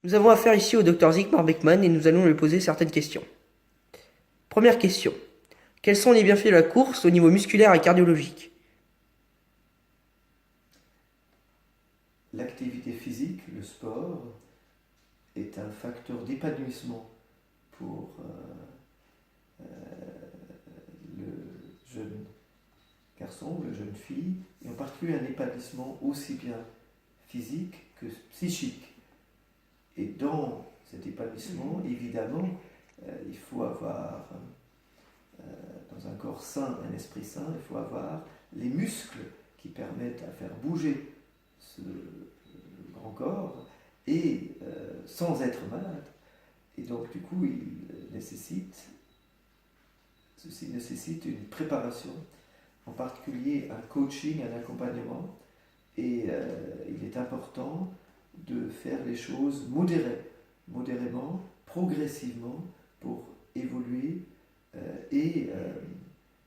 Nous avons affaire ici au Dr Zygmunt Beckman et nous allons lui poser certaines questions. Première question. Quels sont les bienfaits de la course au niveau musculaire et cardiologique? L'activité physique, le sport, est un facteur d'épanouissement pour le jeune garçon ou la jeune fille, et en particulier un épanouissement aussi bien physique que psychique. Et dans cet épanouissement, évidemment, il faut avoir, dans un corps sain, un esprit sain, il faut avoir les muscles qui permettent à faire bouger ce grand corps et sans être malade. Et donc, du coup, ceci nécessite une préparation, en particulier un coaching, un accompagnement, et il est important de faire les choses modérément, progressivement, pour évoluer et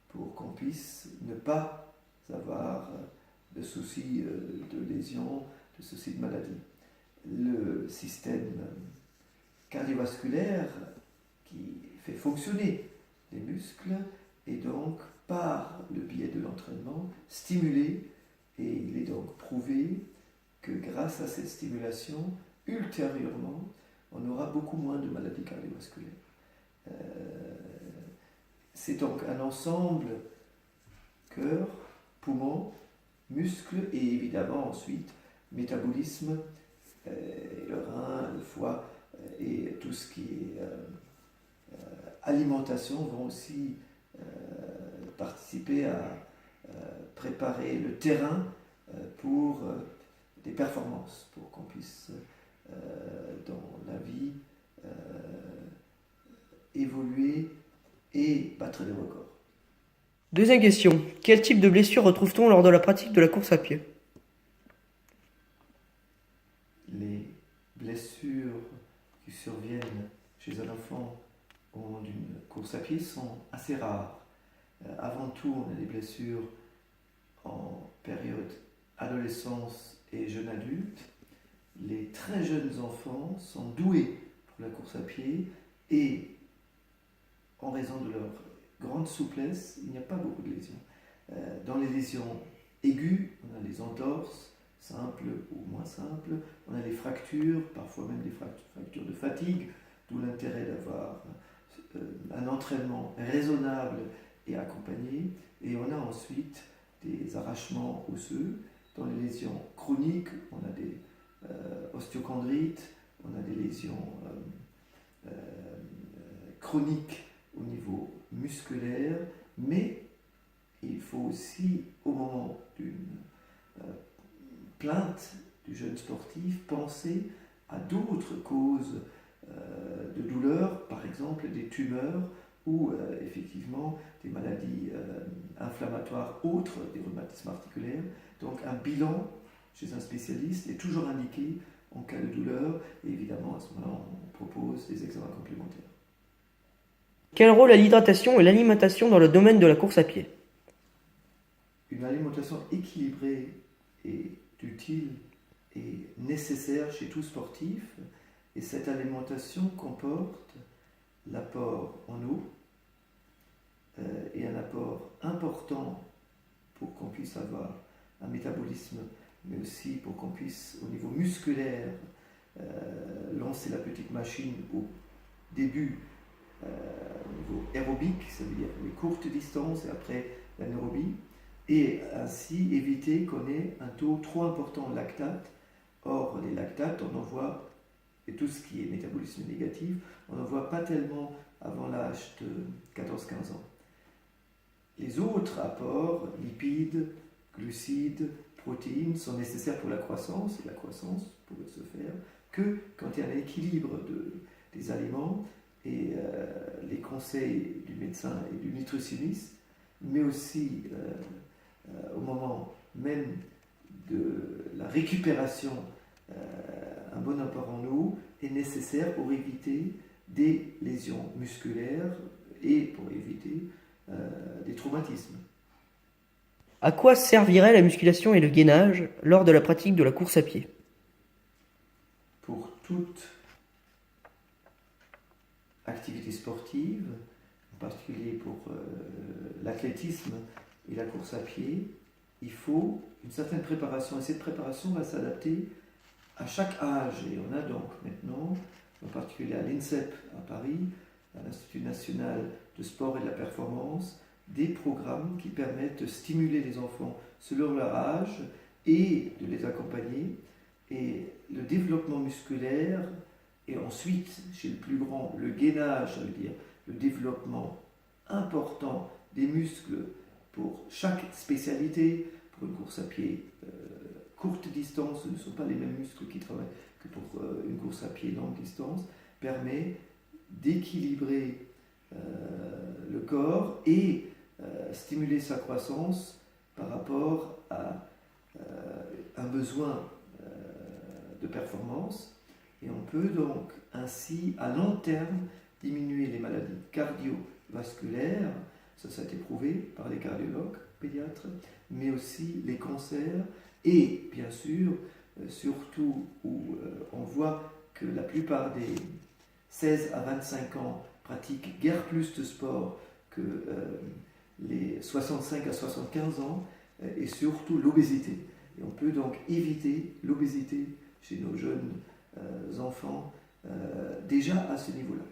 pour qu'on puisse ne pas avoir de soucis de lésions, de soucis de maladie. Le système cardiovasculaire qui fait fonctionner les muscles est donc, par le biais de l'entraînement, stimulé, et il est donc prouvé que grâce à cette stimulation, ultérieurement, on aura beaucoup moins de maladies cardiovasculaires. C'est donc un ensemble cœur, poumon, muscles et évidemment ensuite métabolisme, le rein, le foie et tout ce qui est alimentation vont aussi participer à préparer le terrain pour des performances, pour qu'on puisse dans la vie évoluer et battre des records. Deuxième question. Quel type de blessure retrouve-t-on lors de la pratique de la course à pied? Les blessures qui surviennent chez un enfant au moment d'une course à pied sont assez rares. Avant tout, on a des blessures en période adolescence et jeune adulte. Les très jeunes enfants sont doués pour la course à pied et en raison de leur grande souplesse, il n'y a pas beaucoup de lésions. Dans les lésions aiguës, on a les entorses, simples ou moins simples, on a les fractures, parfois même des fractures de fatigue, d'où l'intérêt d'avoir un entraînement raisonnable et accompagné. Et on a ensuite des arrachements osseux. Dans les lésions chroniques, on a des osteochondrites, on a des lésions chroniques au niveau musculaire, mais il faut aussi, au moment d'une plainte du jeune sportif, penser à d'autres causes de douleur, par exemple des tumeurs ou effectivement des maladies inflammatoires autres, des rhumatismes articulaires. Donc un bilan chez un spécialiste est toujours indiqué en cas de douleur, et évidemment à ce moment-là on propose des examens complémentaires. Quel rôle a l'hydratation et l'alimentation dans le domaine de la course à pied? Une alimentation équilibrée est utile et nécessaire chez tout sportif, et cette alimentation comporte l'apport en eau et un apport important pour qu'on puisse avoir un métabolisme, mais aussi pour qu'on puisse, au niveau musculaire, lancer la petite machine au début au niveau aérobique, ça veut dire les courtes distances et après l'anaérobie, et ainsi éviter qu'on ait un taux trop important de lactate. Or, les lactates, on en voit, et tout ce qui est métabolisme négatif, on n'en voit pas tellement avant l'âge de 14-15 ans. Les autres apports, lipides, glucides, protéines, sont nécessaires pour la croissance, et la croissance pourrait se faire que quand il y a un équilibre des aliments, et les conseils du médecin et du nutritionniste, mais aussi au moment même de la récupération, un bon apport en eau est nécessaire pour éviter des lésions musculaires et pour éviter des traumatismes. À quoi servirait la musculation et le gainage lors de la pratique de la course à pied? Pour toute activités sportives, en particulier pour l'athlétisme et la course à pied, il faut une certaine préparation. Et cette préparation va s'adapter à chaque âge. Et on a donc maintenant, en particulier à l'INSEP à Paris, à l'Institut national de sport et de la performance, des programmes qui permettent de stimuler les enfants selon leur âge et de les accompagner. Et le développement musculaire, et ensuite, chez le plus grand, le gainage, ça veut dire le développement important des muscles pour chaque spécialité. Pour une course à pied courte distance, ce ne sont pas les mêmes muscles qui travaillent que pour une course à pied longue distance, permet d'équilibrer le corps et stimuler sa croissance par rapport à un besoin de performance. Et on peut donc ainsi, à long terme, diminuer les maladies cardiovasculaires, ça a été prouvé par les cardiologues, pédiatres, mais aussi les cancers, et bien sûr, surtout où on voit que la plupart des 16 à 25 ans pratiquent guère plus de sport que les 65 à 75 ans, et surtout l'obésité. Et on peut donc éviter l'obésité chez nos jeunes enfants déjà à ce niveau-là.